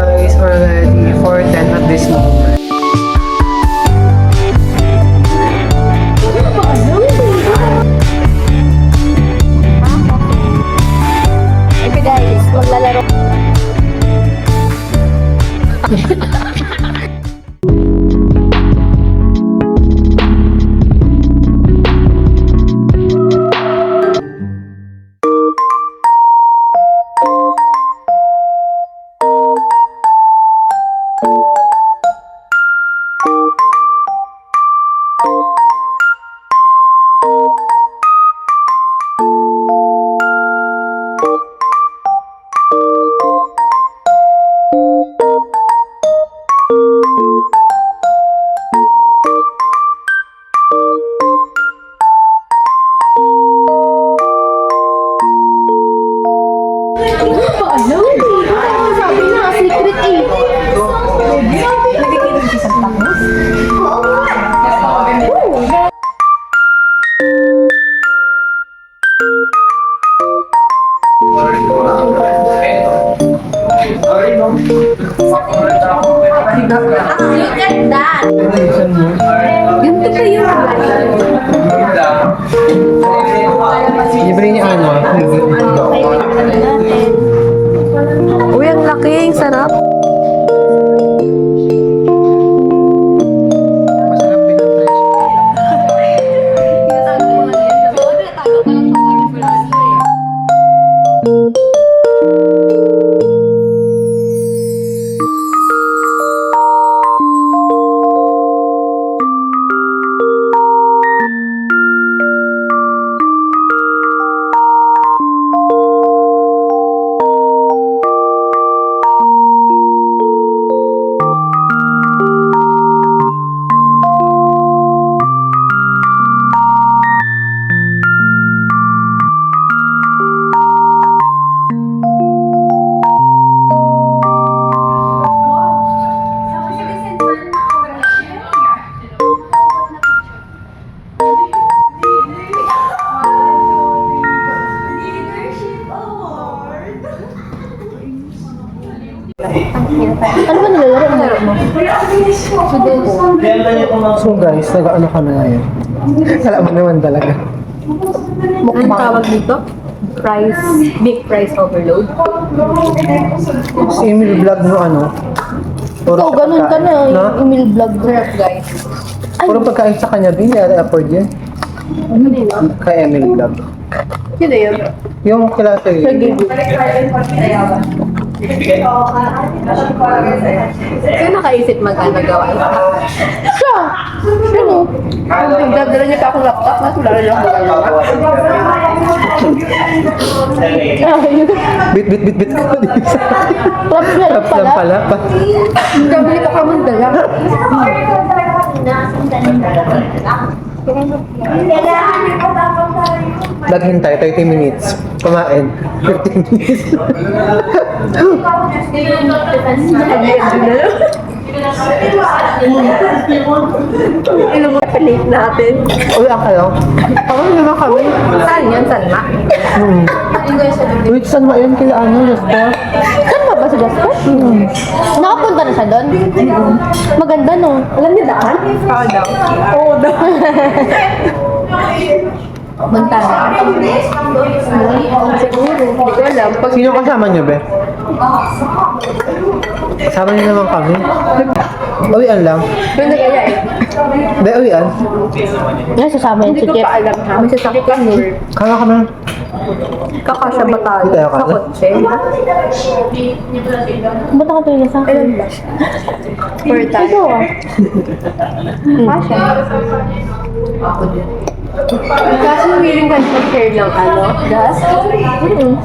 Guys, already 4:10 at this moment. Okay guys, maglalaro. Sabi na, secret eh. Nagkikinig siya sa tapos? Look at that! Ganito pa yun. Libre niya ano? Uy, ang laki, ang sarap. Masarap din ang fresh. Ano ba nilalaro mo? So guys, nag-ano kami ngayon. Alam mo naman talaga. Anong tawag dito? Big price overload. Si Emil vlog mo ano? Puro So, ganun ka na. No? Yung email vlog sarap guys. Puro pagkain sa kanya din, yari afford yun. Ano nila? Kay Emil vlog. Sino yun? Yung klase. Sige. Sino nakaisip mag-ano gawa? Siya! Sino? Nagdadala niya pa akong laptop na wala rin ako magagawa. Bit ka din sa Laps na lang taps lang pala. pala. Gabili pa ka mong dala. Naghintay 30 minutes. Kumain 15 minutes. Ilang mo late natin. Uy, ang kayo? Ako naman kami. Saan yan? Saan ma? Wait, saan ba yun? Kila ano? Jasper? Saan ba si Jasper? Nakapunta na siya doon? Maganda no? Alam niyo daan? Oo daw. Oo daw. Punta na. Siguro. Hindi ko alam. Pag Sino kasama niyo, be? Kasama niyo naman kami. Uwian lang. yun na kaya eh. Be, uwian. Yan, sasama yan si Jeff. Hindi ko pa alam ha. May sasakyan eh. Kala kami. Kakasya ba tayo? Hindi tayo Sa kasya. kotse? Ba't nakapila sa akin? Ilan ba? Per time. Ito ah. Kasya. Kaso willing ka mag-share ng ano? Gas?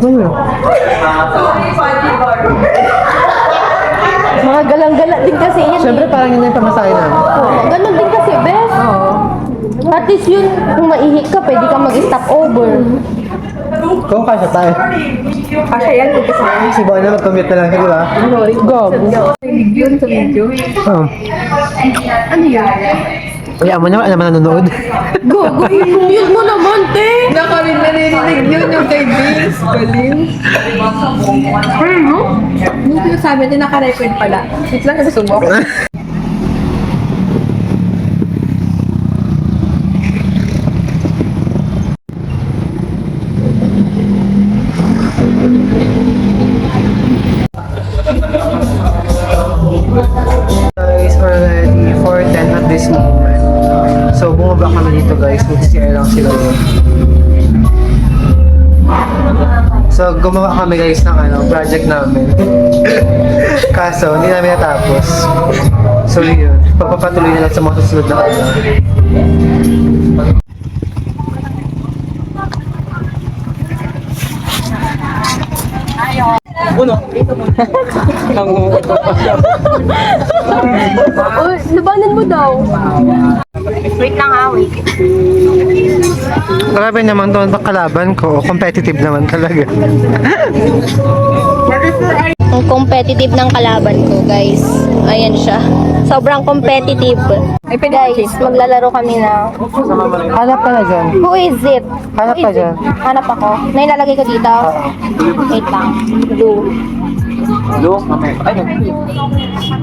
Ano? Mga galang-gala din kasi yan. Siyempre, parang yun yung pamasahe namin. Oo, ganun din kasi, bes. Oo. At least yun, kung maihi ka, pwede ka mag-stop over. Kung kasya tayo. Kasya yan, kung gusto mo. Si Boy na mag-commute na lang siya, di ba? Gago. Yun sa video. Oo. Ano yun? Kaya mo naman, alam mo nanonood. Gogo, mute mo naman, te! Nakarin narinig yun yung kay Vince. Galing. Yung sinasabi natin naka-record pala. Wait lang, nagsumo ako. Guys, already 4:10 at this moment. So, bumaba kami dito guys. Mag-CR lang sila doon. So, gumawa kami guys ng project namin. Kaso, hindi namin natapos. So, yun. Pagpapatuloy na lang sa mga susunod na araw. Uy, labanan mo daw. Wait lang ha, wait. Grabe naman doon kalaban ko. Competitive naman talaga. Ang competitive ng kalaban ko, guys. Ayan siya. Sobrang competitive. Guys, maglalaro kami na. Hanap ka na dyan. Who is it? Hanap Who ka is dyan. it? Hanap ako. Na ilalagay ko dito. Wait lang. Blue.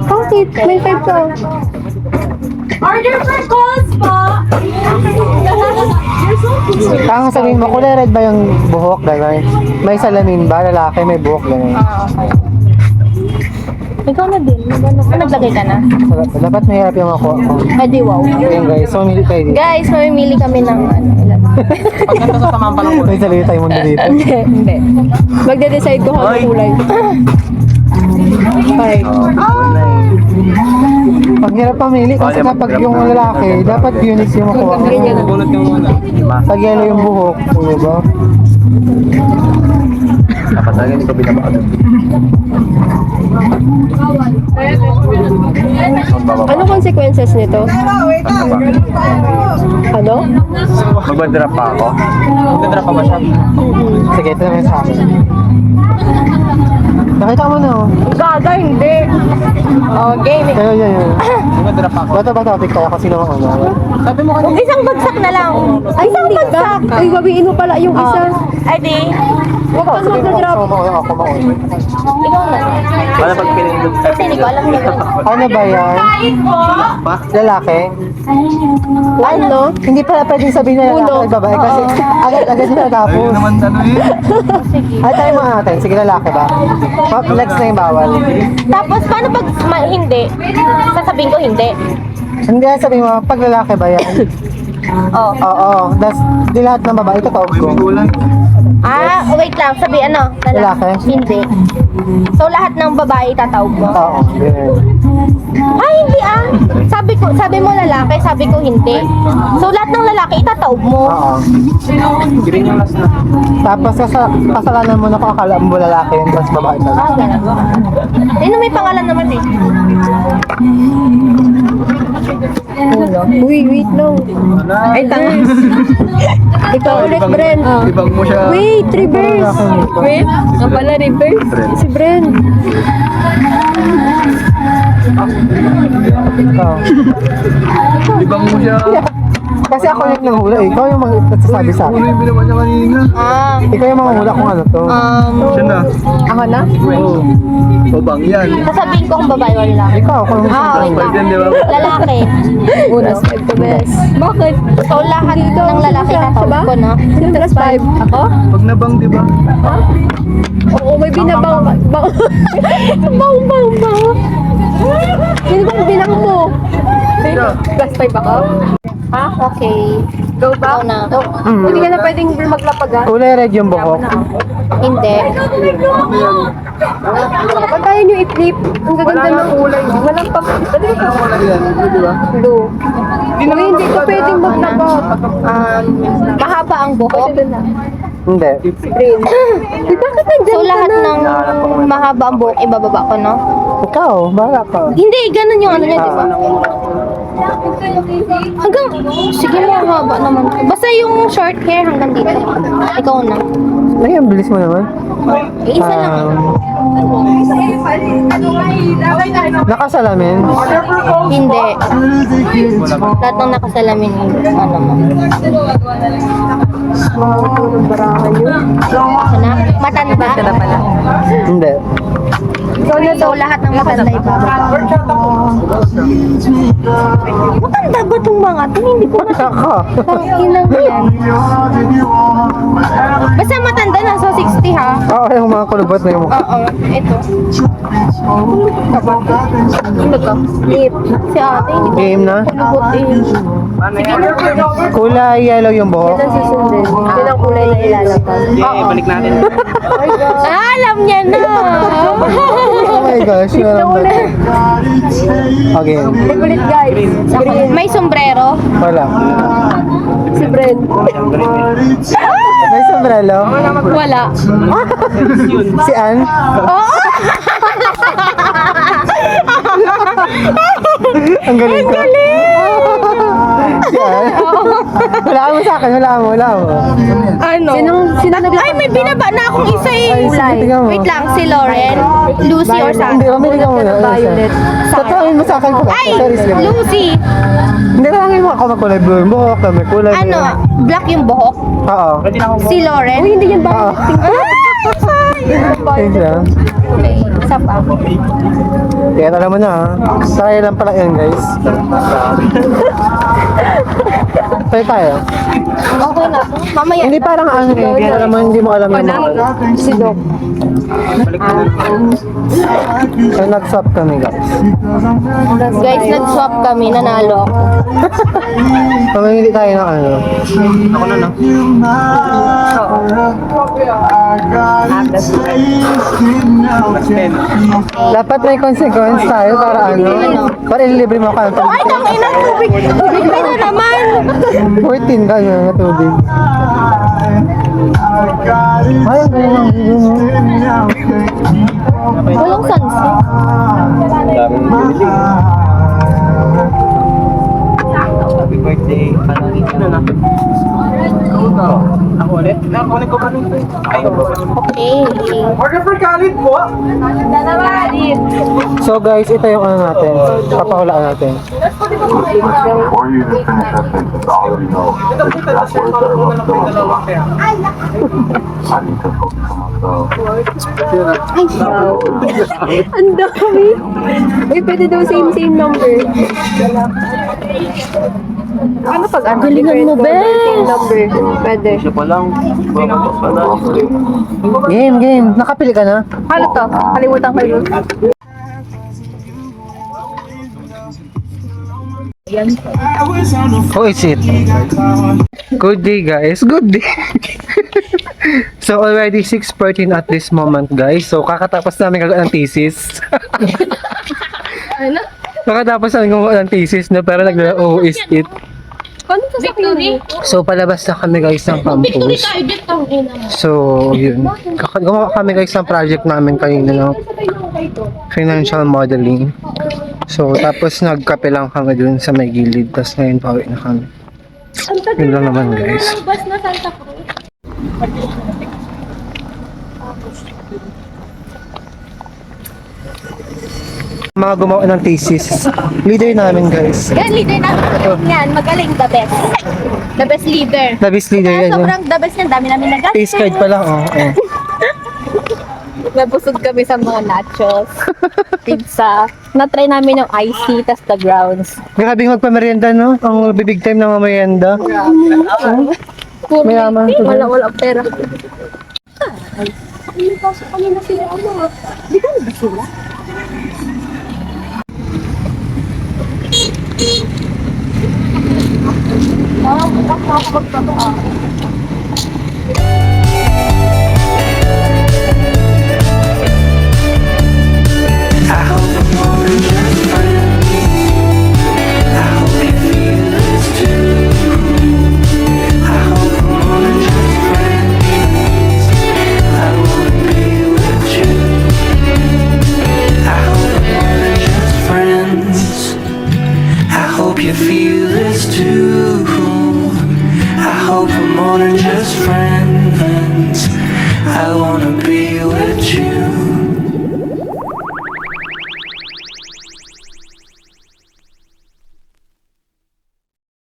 Bakit? May 5 ka. Order for calls po! Ang sabihin mo, kulay red ba yung buhok? Gano'n? May salamin ba? Lalaki, may buhok gano'n. Okay. Ikaw na din. Naglagay ka na? Dapat mahirap yung makuha ko. Ay, di wow. Ayun guys, so hindi kayo dito. Guys, mamimili kami ng ilan. Pagkanta sa tamang palang kulay. May salita tayo muna dito. Hindi. Magde-decide ko kung anong kulay. Okay. Pag hirap pamili, kasi kapag yung lalaki, dapat unique yung makuha ko. Pag yellow yung buhok, di ba? Dapat talaga hindi ko binabakal. Ano consequences nito? Ano? Magbadrap pa ako? Magbadrap pa ba siya? Sige, ito naman sa akin. Nakita mo na oh. Gaga, hindi. Oh, game. Kaya yun. Magbadrap pa ako? Bato ba topic kaya kasi naman ano? Sabi mo kanina. Isang bagsak na lang. Ay, isang bagsak. Ay, babiin mo pala yung isa. Ay, di. Huwag ka mag-drop. Ako mauna. Ikaw na. Wala pag pinindot. Kasi hindi ko alam nito. Ano ba yan? Lalaki? Ano? Hindi pala pwedeng sabihin na lalaki Uno. at babae kasi agad na natapos. Ayun naman ano eh. Ay, tayo mga natin. Sige, lalaki ba? Next na yung bawal. Tapos, paano pag hindi? Sasabihin ko hindi. Hindi, sabihin mo, pag lalaki ba yan? Oh. Oo. Das, di lahat ng babae, totoo ko. May gulang. Ah, wait lang. Sabi ano? Lalaki? Hindi. So, lahat ng babae itatawag mo? Oo. Ganyan. Ay, hindi ah. Sabi mo lalaki, sabi ko hindi. So, lahat ng lalaki itatawag mo? Oo. Giring yung last na. Tapos kasalanan mo na kung akala mo lalaki yun, tapos babae talaga. Ah, ganun. Yun may pangalan naman eh. Uy, wait lang. Ay, tanga. Ikaw ulit, Bren. Ibang mo siya. Wait, reverse. Wait, nga pala reverse. Si Bren. Ikaw. Ibang mo siya. Kasi ako yung nanghula eh. Ikaw yung mga nagsasabi sa Ano akin. yung binawa niya kanina? Ikaw yung mga hula kung ano to. Siya na. Ako na? Oo. Babang yan. Sasabihin ko kung babae o lalaki. Ikaw, kung Ah, wait Pwede yan, lang. di ba? Lalaki. Una, side to best. Bakit? So, lahat ng lalaki tatawag ko, no? Sino plus 5? Ako? Pag nabang, di ba? Oo, may binabang. Bang. Sino bang bilang mo? Plus 5 ako? Ha? Okay. Go Ikaw back? na. Hindi ka na pwedeng maglapag ah. kulay red yung buhok. Hindi. Pag tayo nyo i-flip, ang gaganda ng kulay. Walang pa. Wala yan. Di ba? Blue. Uy, hindi ka pwedeng maglapag. Mahaba ang buhok. Hindi. Green. Di bakit nandyan So, ka lahat na? ng mahaba ang buhok, ibababa ko, no? Ikaw, bahala ka. Hindi, ganun yung ano niya, di ba? Hanggang, sige mo, haba naman. Basta yung short hair hanggang dito. Ikaw na. Ay, ang bilis mo naman. Isa lang. Nakasalamin. Hindi. Lahat ng nakasalamin, ano mo. Ako na? Matanda? Hindi. So, lahat ng matanda ibababa. Matanda ba itong mga ito? Hindi ko na. Kaka. Tanginang yan. Basta matanda na, so 60 ha? Oo, yung mga kulubot na yung Oo, ito. Ano ka? Lip. Si ate, hindi ko game na. kulubot eh. Kulay yellow yung buhok. Susundin. Yun ang kulay na ilalabas. Okay, balik natin. Ah, alam niya na. Oh my gosh, yun alam na. Okay, Ulit guys. May sombrero. wala. Si Bren. May sombrero? Wala. Si Ann? Oo. Ang galing ko. Si Ann? Wala mo sa akin, wala mo. Ano? Sino Ay, may binaba na akong isa Ay, eh. sige, tingnan mo. Wait lang, si Lauren, Lucy or Hindi, Sarah? mamili ka muna. Violet. Tatuahin mo sa akin ko. Ay, Sorry, sige. Lucy. Hindi na lang yung mga kulay blue yung buhok. May kulay Ano, black yung buhok? Oo. Si Lauren? Uy, hindi yan ba? Oo. Thanks lang. Okay, isa pa. Kaya alam mo na ha. Sakaya lang pala yan guys. Tayo. Okay na. Mamaya. Hindi parang ano eh. Hindi alam mo, hindi mo alam yung mga. Si Doc. So nag-swap kami guys. Guys, nag-swap kami. Nanalo ako. Pamimili tayo ng ano. Ako na, no? Mas 10. Dapat may consequence tayo para ano. Para ililibre mo ka ng tubig. Ay, tang ina, tubig. Tubig na naman. 14 ka na tubig. Ay, ang galing ng video mo. Walang sunset. Daming bumili. Happy birthday. Ano na? Ako ulit? Nakunin ko ba rin ito? Ay, Okay. order for Khalid po! So guys, ito yung ano natin. Papahulaan natin. For you to finish that sentence, I already know Ito po ito. Sir, words parang that ko na po yung dalawa kaya. I need to focus on myself. Ang dami. Uy, pwede daw same number. Ano pag ano? Galingan mo, different order, Bes. same number. Pwede. Siya pa lang. Game. Nakapili ka na? Ano to? Kalimutan ko yun. Who is it? Good day guys. Good day. So already 6:14 at this moment guys. So kakatapos namin gagawa ng thesis. Ano? Kakatapos namin gumawa ng thesis na pero who is it? Ano to sa Victory? So palabas na kami guys ng campus. So yun. Gumawa kami guys ng project namin kanina ng financial modeling. So tapos nagkape lang kami dun sa may gilid. Tapos ngayon pauwi na kami. Yun lang naman guys. Bus na Santa Cruz. Mga gumawa ng thesis. Leader namin guys. Yan, leader namin. Yan, magaling, the best. The best leader. The best leader Kaya yan. Yung sobrang the best yan. Dami namin nagamit. face card pa lang. Oh. Nabusog kami sa mga nachos, pizza. Na-try namin yung icy, tas the grounds. Grabe magpamerienda no? Ang bibig time ng merienda. Puro Mayaman. wala pera. You feel this too. I hope we're more than just friends. I wanna be with you.